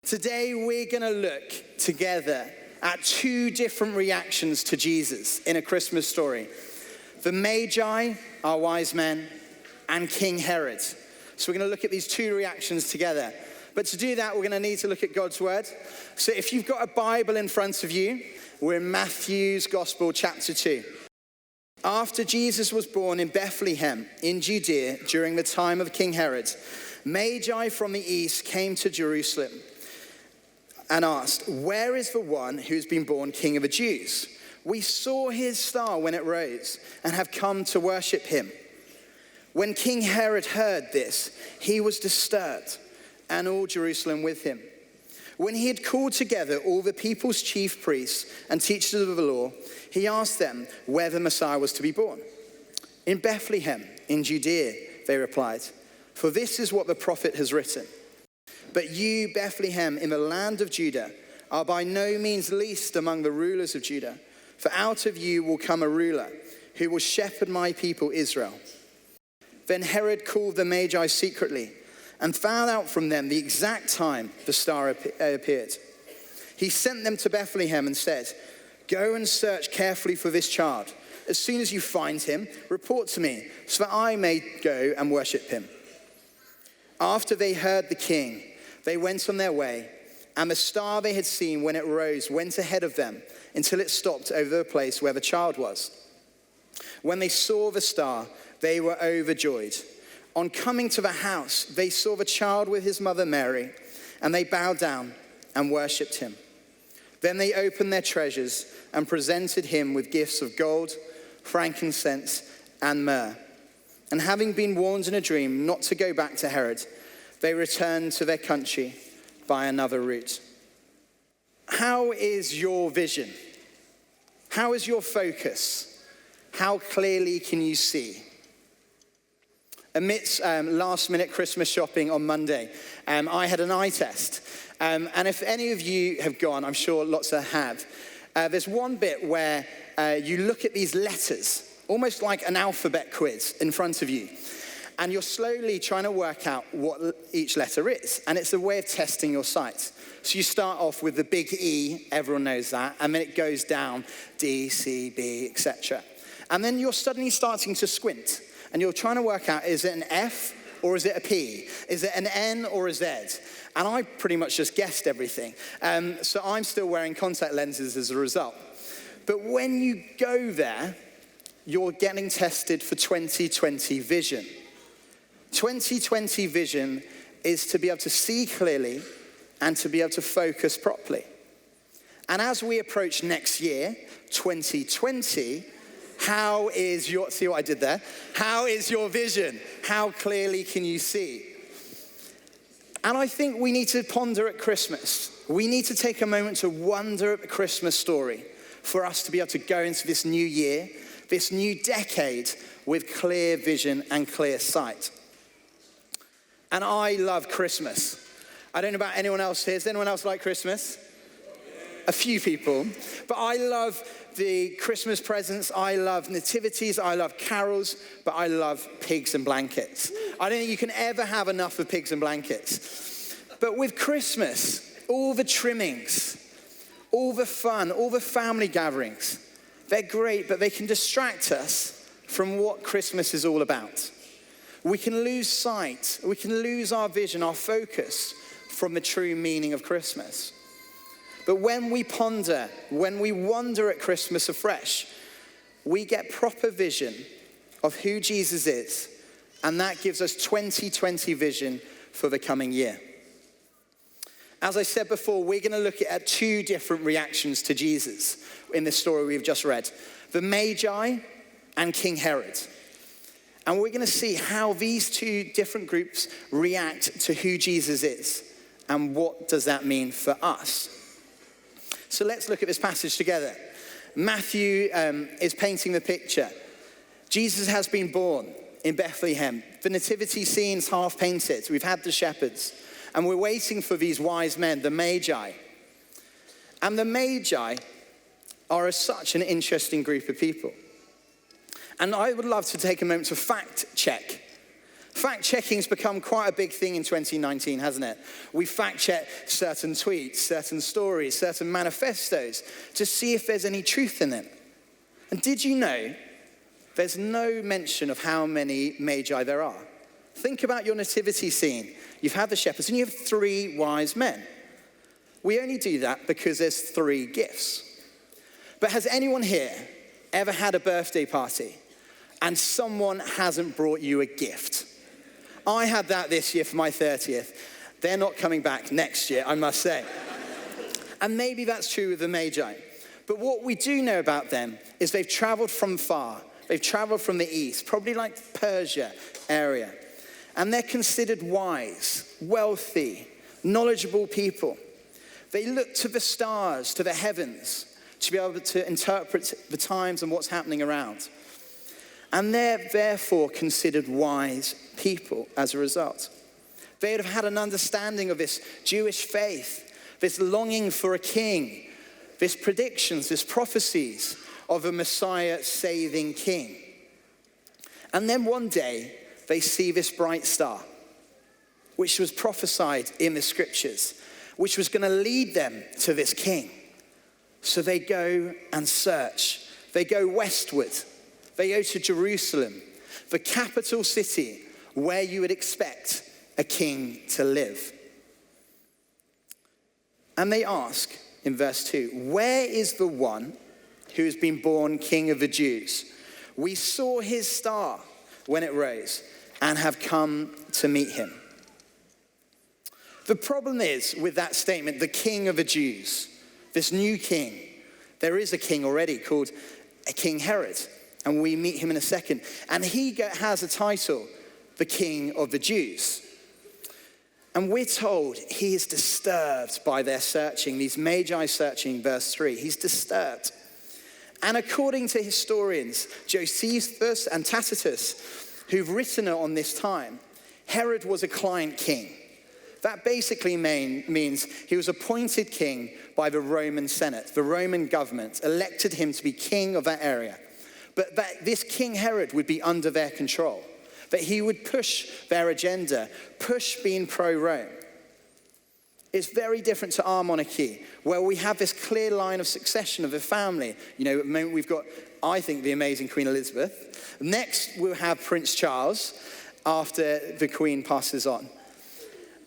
Today we're going to look together at two different reactions to Jesus in a Christmas story. The Magi, our wise men, and King Herod. So we're going to look at these two reactions together. But to do that, we're going to need to look at God's word. So if you've got a Bible in front of you, we're in Matthew's Gospel, chapter 2. After Jesus was born in Bethlehem in Judea during the time of King Herod, Magi from the east came to Jerusalem and asked, "Where is the one who has been born King of the Jews? We saw his star when it rose and have come to worship him." When King Herod heard this, he was disturbed, and all Jerusalem with him. When he had called together all the people's chief priests and teachers of the law, he asked them where the Messiah was to be born. "In Bethlehem, in Judea," they replied, "for this is what the prophet has written. But you, Bethlehem, in the land of Judah, are by no means least among the rulers of Judah, for out of you will come a ruler who will shepherd my people Israel." Then Herod called the Magi secretly and found out from them the exact time the star appeared. He sent them to Bethlehem and said, "Go and search carefully for this child. As soon as you find him, report to me, so that I may go and worship him." After they heard the king, they went on their way, and the star they had seen when it rose went ahead of them until it stopped over the place where the child was. When they saw the star, they were overjoyed. On coming to the house, they saw the child with his mother Mary, and they bowed down and worshipped him. Then they opened their treasures and presented him with gifts of gold, frankincense, and myrrh. And having been warned in a dream not to go back to Herod, they returned to their country by another route. How is your vision? How is your focus? How clearly can you see? Amidst last-minute Christmas shopping on Monday, I had an eye test. And if any of you have gone, I'm sure lots have, there's one bit where you look at these letters, almost like an alphabet quiz in front of you. And you're slowly trying to work out what each letter is. And it's a way of testing your sight. So you start off with the big E, everyone knows that, and then it goes down, D, C, B, etc. And then you're suddenly starting to squint. And you're trying to work out, is it an F or is it a P? Is it an N or a Z? And I pretty much just guessed everything. So I'm still wearing contact lenses as a result. But when you go there, you're getting tested for 2020 vision. 2020 vision is to be able to see clearly and to be able to focus properly. And as we approach next year, 2020, how is your, see what I did there? How is your vision? How clearly can you see? And I think we need to ponder at Christmas. We need to take a moment to wonder at the Christmas story for us to be able to go into this new year, this new decade with clear vision and clear sight. And I love Christmas. I don't know about anyone else here. Does anyone else like Christmas? A few people. But I love the Christmas presents. I love nativities. I love carols. But I love pigs and blankets. I don't think you can ever have enough of pigs and blankets. But with Christmas, all the trimmings, all the fun, all the family gatherings, they're great, but they can distract us from what Christmas is all about. We can lose sight, we can lose our vision, our focus from the true meaning of Christmas. But when we ponder, when we wonder at Christmas afresh, we get proper vision of who Jesus is, and that gives us 2020 vision for the coming year. As I said before, we're going to look at two different reactions to Jesus in this story we've just read. The Magi and King Herod. And we're going to see how these two different groups react to who Jesus is. And what does that mean for us? So let's look at this passage together. Matthew is painting the picture. Jesus has been born in Bethlehem. The nativity scene's half painted. We've had the shepherds. And we're waiting for these wise men, the Magi. And the Magi are such an interesting group of people. And I would love to take a moment to fact check Fact checking's become quite a big thing in 2019, hasn't it? We fact check certain tweets, certain stories, certain manifestos to see if there's any truth in it. And did you know there's no mention of how many Magi there are? Think about your nativity scene. You've had the shepherds and you have 3 wise men. We only do that because there's 3 gifts. But has anyone here ever had a birthday party and someone hasn't brought you a gift? I had that this year for my 30th. They're not coming back next year, I must say. And maybe that's true with the Magi. But what we do know about them is they've traveled from far. They've traveled from the east, probably like Persia area. And they're considered wise, wealthy, knowledgeable people. They look to the stars, to the heavens, to be able to interpret the times and what's happening around. And they're therefore considered wise people as a result. They would have had an understanding of this Jewish faith, this longing for a king, this predictions, this prophecies of a Messiah saving king. And then one day they see this bright star, which was prophesied in the scriptures, which was going to lead them to this king. So they go and search. They go westward. They go to Jerusalem, the capital city where you would expect a king to live. And they ask in verse 2, where is the one who has been born King of the Jews? We saw his star when it rose and have come to meet him. The problem is with that statement, the King of the Jews, this new king. There is a king already called King Herod, and we meet him in a second. And he has a title, the King of the Jews. And we're told he is disturbed by their searching, these Magi searching, verse 3. He's disturbed. And according to historians, Josephus and Tacitus, who've written on this time, Herod was a client king. That basically means he was appointed king by the Roman Senate. The Roman government elected him to be king of that area. But that this King Herod would be under their control. That he would push their agenda, push being pro-Rome. It's very different to our monarchy, where we have this clear line of succession of a family. You know, at the moment we've got, I think, the amazing Queen Elizabeth. Next, we'll have Prince Charles after the Queen passes on.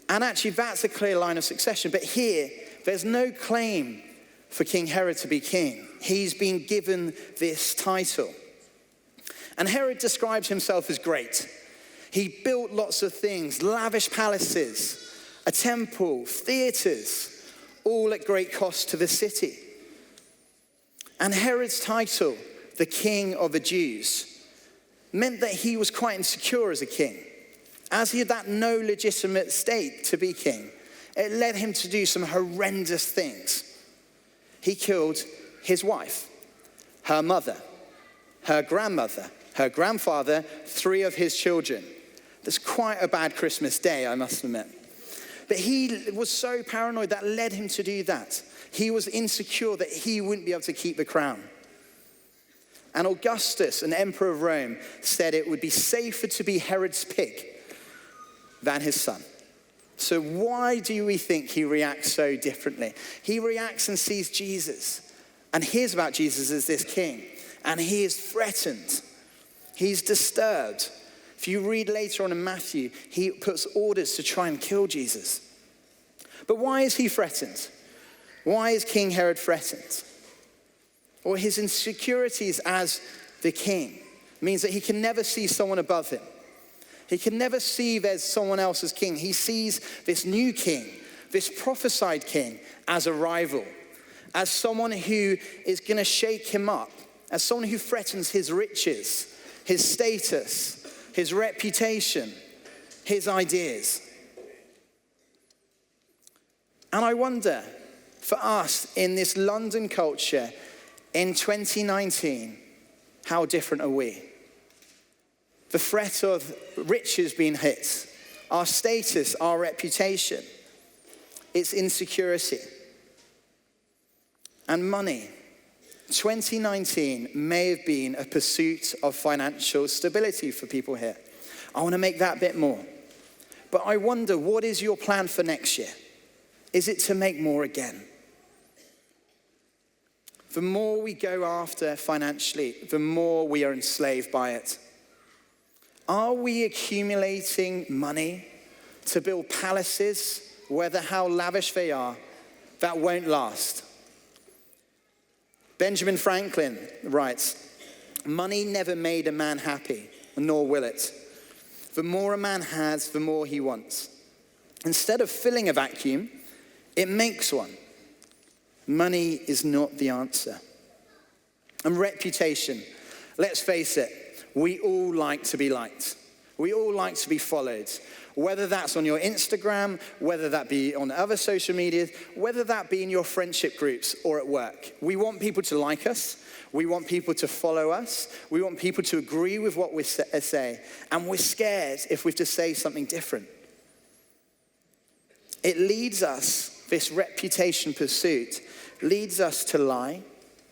And actually, that's a clear line of succession. But here, there's no claim for King Herod to be king. He's been given this title. And Herod describes himself as great. He built lots of things, lavish palaces, a temple, theaters, all at great cost to the city. And Herod's title, the King of the Jews, meant that he was quite insecure as a king. As he had that no legitimate state to be king, it led him to do some horrendous things. He killed his wife, her mother, her grandmother, her grandfather, 3 of his children. That's quite a bad Christmas day, I must admit. But he was so paranoid that led him to do that. He was insecure that he wouldn't be able to keep the crown. And Augustus, an emperor of Rome, said it would be safer to be Herod's pig than his son. So why do we think he reacts so differently? He reacts and sees Jesus and hears about Jesus as this king, and he is threatened. He's disturbed. If you read later on in Matthew, he puts orders to try and kill Jesus. But why is he threatened? Why is King Herod threatened? Well, his insecurities as the king means that he can never see someone above him. He can never see there's someone else as king. He sees this new king, this prophesied king, as a rival, as someone who is going to shake him up, as someone who threatens his riches, his status, his reputation, his ideas. And I wonder, for us in this London culture in 2019, how different are we? The threat of riches being hit, our status, our reputation, its insecurity, and money. 2019 may have been a pursuit of financial stability for people here. I want to make that bit more. But I wonder, what is your plan for next year? Is it to make more again? The more we go after financially, the more we are enslaved by it. Are we accumulating money to build palaces, whether how lavish they are, that won't last? Benjamin Franklin writes, "Money never made a man happy, nor will it. The more a man has, the more he wants. Instead of filling a vacuum, it makes one. Money is not the answer." And reputation. Let's face it, we all like to be liked. We all like to be followed. Whether that's on your Instagram, whether that be on other social media, whether that be in your friendship groups or at work. We want people to like us. We want people to follow us. We want people to agree with what we say. And we're scared if we have to say something different. It leads us, this reputation pursuit, leads us to lie,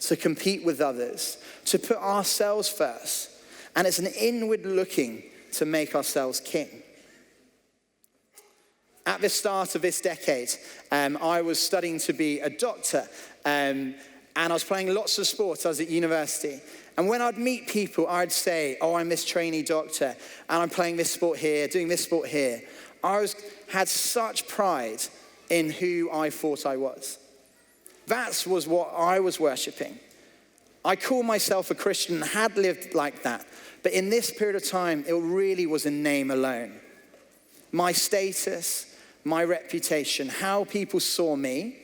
to compete with others, to put ourselves first. And it's an inward looking to make ourselves king. At the start of this decade, I was studying to be a doctor, and I was playing lots of sports. I was at university. And when I'd meet people, I'd say, "Oh, I'm this trainee doctor, and I'm playing this sport here, doing this sport here." Had such pride in who I thought I was. That was what I was worshipping. I call myself a Christian, had lived like that. But in this period of time, it really was a name alone. My status, my reputation, how people saw me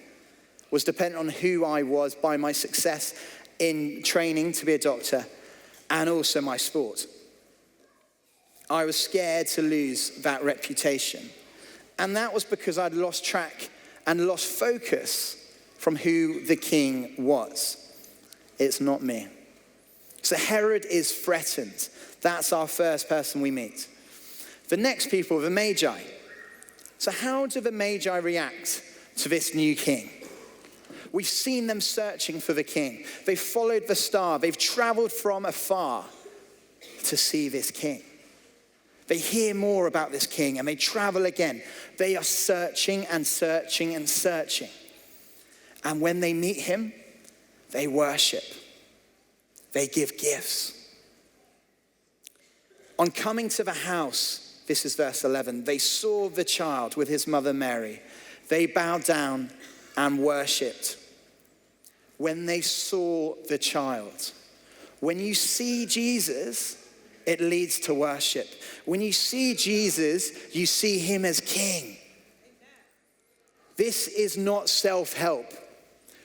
was dependent on who I was by my success in training to be a doctor and also my sport. I was scared to lose that reputation. And that was because I'd lost track and lost focus from who the king was. It's not me. So Herod is threatened. That's our first person we meet. The next people are the Magi. So how do the Magi react to this new king? We've seen them searching for the king. They followed the star. They've traveled from afar to see this king. They hear more about this king and they travel again. They are searching and searching and searching. And when they meet him, they worship. They give gifts. On coming to the house, this is verse 11, they saw the child with his mother Mary. They bowed down and worshipped. When they saw the child. When you see Jesus, it leads to worship. When you see Jesus, you see him as king. This is not self-help.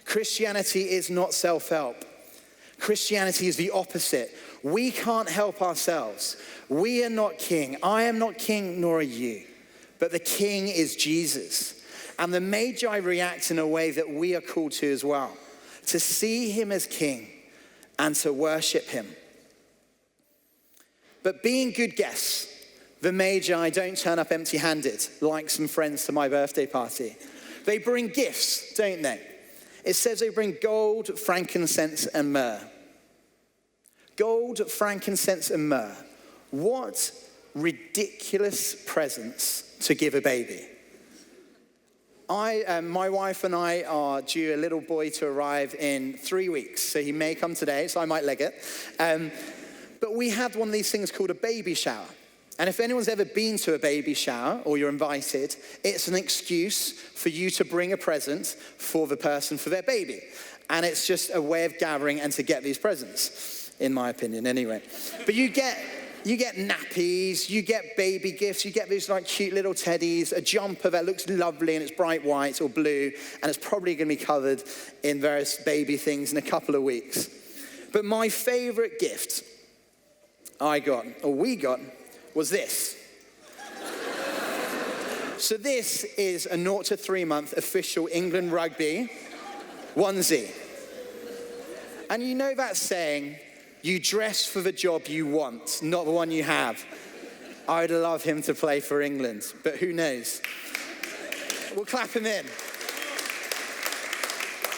Christianity is not self-help. Christianity is the opposite. We can't help ourselves. We are not king. I am not king, nor are you. But the king is Jesus. And the Magi react in a way that we are called to as well. To see him as king and to worship him. But being good guests, the Magi don't turn up empty-handed like some friends to my birthday party. They bring gifts, don't they? It says they bring gold, frankincense, and myrrh. Gold, frankincense, and myrrh. What ridiculous presents to give a baby. My wife and I are due a little boy to arrive in 3 weeks. So he may come today, so I might leg it. But we had one of these things called a baby shower. And if anyone's ever been to a baby shower or you're invited, it's an excuse for you to bring a present for the person for their baby. And it's just a way of gathering and to get these presents, in my opinion anyway. But you get nappies, you get baby gifts, you get these like cute little teddies, a jumper that looks lovely and it's bright white or blue, and it's probably going to be covered in various baby things in a couple of weeks. But my favorite gift we got, was this. So this is a 0 to 3 month official England rugby onesie. And you know that saying, you dress for the job you want, not the one you have. I'd love him to play for England, but who knows? We'll clap him in.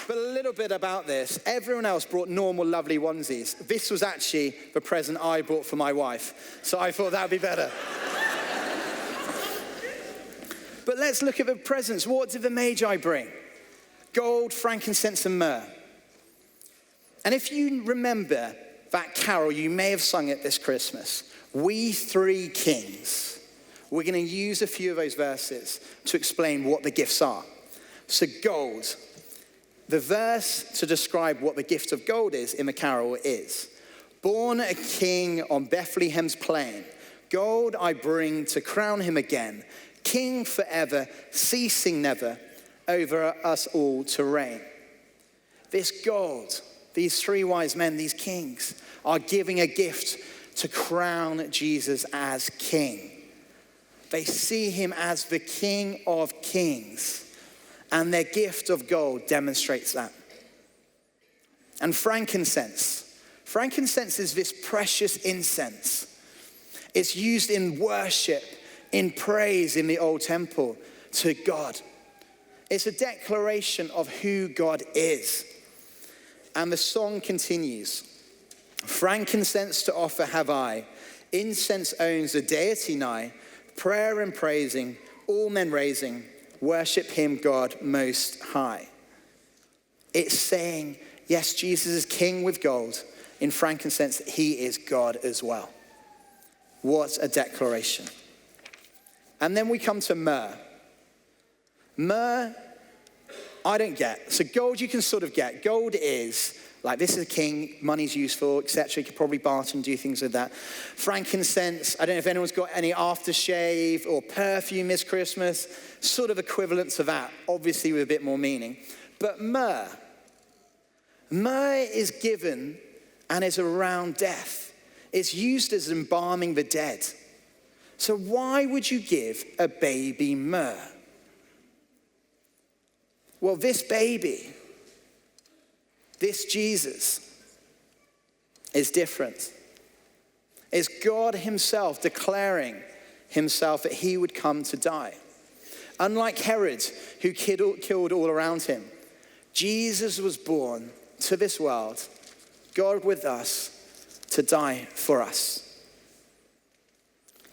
But a little bit about this. Everyone else brought normal, lovely onesies. This was actually the present I bought for my wife. So I thought that would be better. But let's look at the presents. What did the Magi bring? Gold, frankincense, and myrrh. And if you remember that carol, you may have sung it this Christmas, We Three Kings. We're going to use a few of those verses to explain what the gifts are. So gold. The verse to describe what the gift of gold is in the carol is, born a king on Bethlehem's plain, gold I bring to crown him again, king forever, ceasing never, over us all to reign. This gold, these three wise men, these kings, are giving a gift to crown Jesus as king. They see him as the King of Kings. And their gift of gold demonstrates that. And frankincense. Frankincense is this precious incense. It's used in worship, in praise in the old temple to God. It's a declaration of who God is. And the song continues. Frankincense to offer have I. Incense owns the deity nigh. Prayer and praising, all men raising. Worship him, God most high. It's saying, yes, Jesus is king with gold. In frankincense, he is God as well. What a declaration. And then we come to myrrh. Myrrh, I don't get. So gold you can sort of get. Gold is, like this is a king, money's useful, etc. You could probably barter and do things with that. Frankincense, I don't know if anyone's got any aftershave or perfume this Christmas. Sort of equivalent to that, obviously with a bit more meaning. But myrrh is given and is around death. It's used as embalming the dead. So why would you give a baby myrrh? Well, this baby, this Jesus, is different. It's God himself declaring himself that he would come to die. Unlike Herod, who killed all around him, Jesus was born to this world, God with us, to die for us.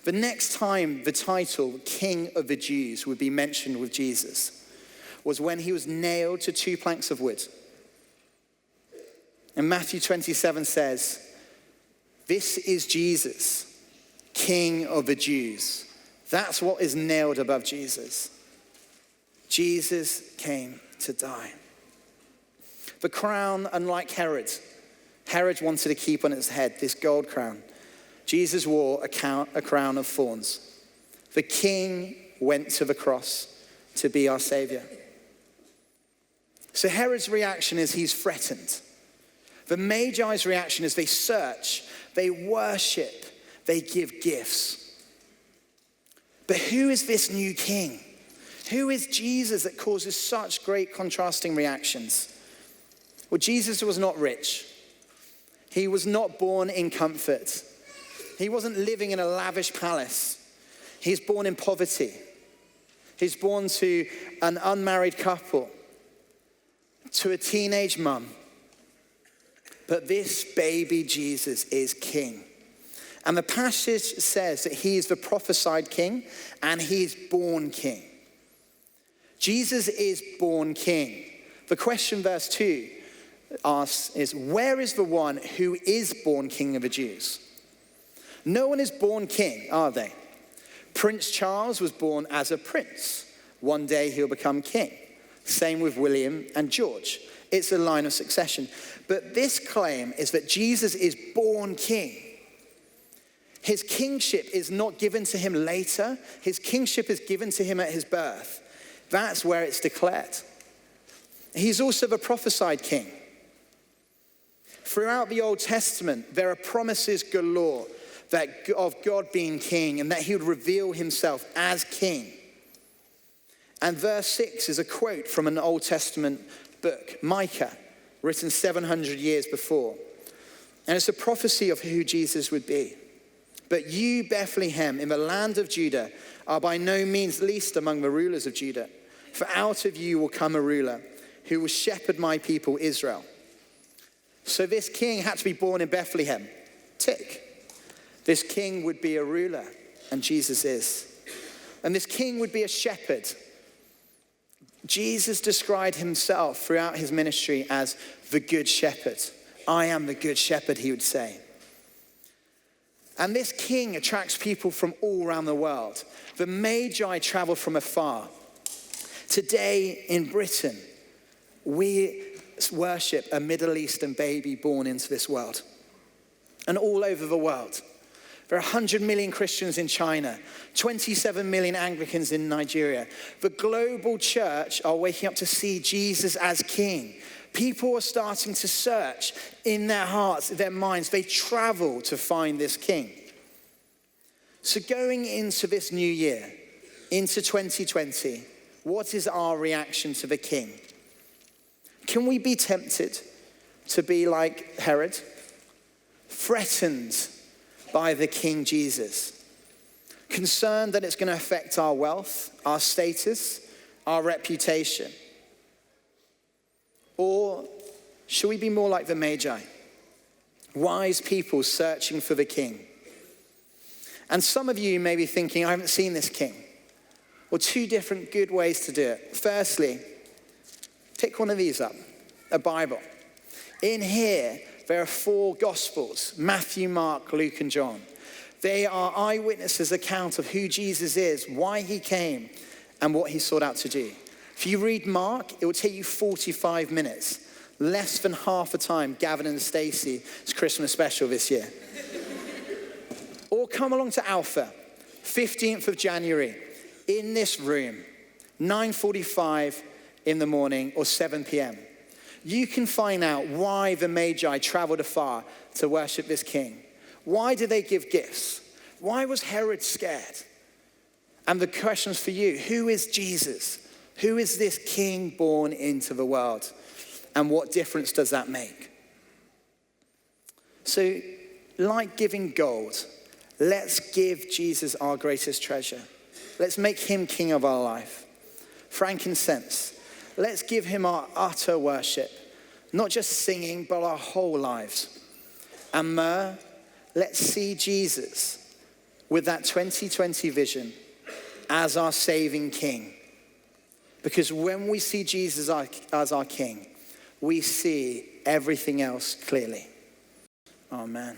The next time the title King of the Jews would be mentioned with Jesus was when he was nailed to 2 planks of wood. And Matthew 27 says, this is Jesus, King of the Jews. That's what is nailed above Jesus. Jesus came to die. The crown, unlike Herod wanted to keep on his head this gold crown. Jesus wore a crown of thorns. The king went to the cross to be our savior. So Herod's reaction is he's threatened. The Magi's reaction is they search, they worship, they give gifts. But who is this new king? Who is Jesus that causes such great contrasting reactions? Well, Jesus was not rich. He was not born in comfort. He wasn't living in a lavish palace. He's born in poverty. He's born to an unmarried couple, to a teenage mum. But this baby Jesus is king. And the passage says that he is the prophesied king and he's born king. Jesus is born king. The question verse 2 asks is, where is the one who is born king of the Jews? No one is born king, are they? Prince Charles was born as a prince. One day he'll become king. Same with William and George. It's a line of succession. But this claim is that Jesus is born king. His kingship is not given to him later. His kingship is given to him at his birth. That's where it's declared. He's also the prophesied king. Throughout the Old Testament, there are promises galore of God being king and that he would reveal himself as king. And verse 6 is a quote from an Old Testament book, Micah, written 700 years before. And it's a prophecy of who Jesus would be. But you, Bethlehem, in the land of Judah, are by no means least among the rulers of Judah. For out of you will come a ruler who will shepherd my people Israel. So this king had to be born in Bethlehem. Tick. This king would be a ruler, and Jesus is. And this king would be a shepherd. Jesus described himself throughout his ministry as the good shepherd. I am the good shepherd, he would say. And this king attracts people from all around the world. The Magi travel from afar. Today in Britain, we worship a Middle Eastern baby born into this world. And all over the world. There are 100 million Christians in China, 27 million Anglicans in Nigeria. The global church are waking up to see Jesus as king. People are starting to search in their hearts, their minds. They travel to find this king. So going into this new year, into 2020, what is our reaction to the king? Can we be tempted to be like Herod? Threatened by the King Jesus. Concerned that it's going to affect our wealth, our status, our reputation. Or should we be more like the Magi? Wise people searching for the king. And some of you may be thinking, I haven't seen this king. Well, two different good ways to do it. Firstly, pick one of these up, a Bible. In here, there are 4 Gospels, Matthew, Mark, Luke, and John. They are eyewitnesses' account of who Jesus is, why he came, and what he sought out to do. If you read Mark, it will take you 45 minutes, less than half the time Gavin and Stacey's Christmas special this year. Or come along to Alpha, 15th of January, in this room, 9:45 in the morning or 7 p.m. You can find out why the Magi traveled afar to worship this king. Why did they give gifts? Why was Herod scared? And the questions for you, who is Jesus? Who is this king born into the world? And what difference does that make? So, like giving gold, let's give Jesus our greatest treasure. Let's make him king of our life. Frankincense, let's give him our utter worship. Not just singing, but our whole lives. And myrrh, let's see Jesus with that 2020 vision as our saving king. Because when we see Jesus as our king, we see everything else clearly. Amen.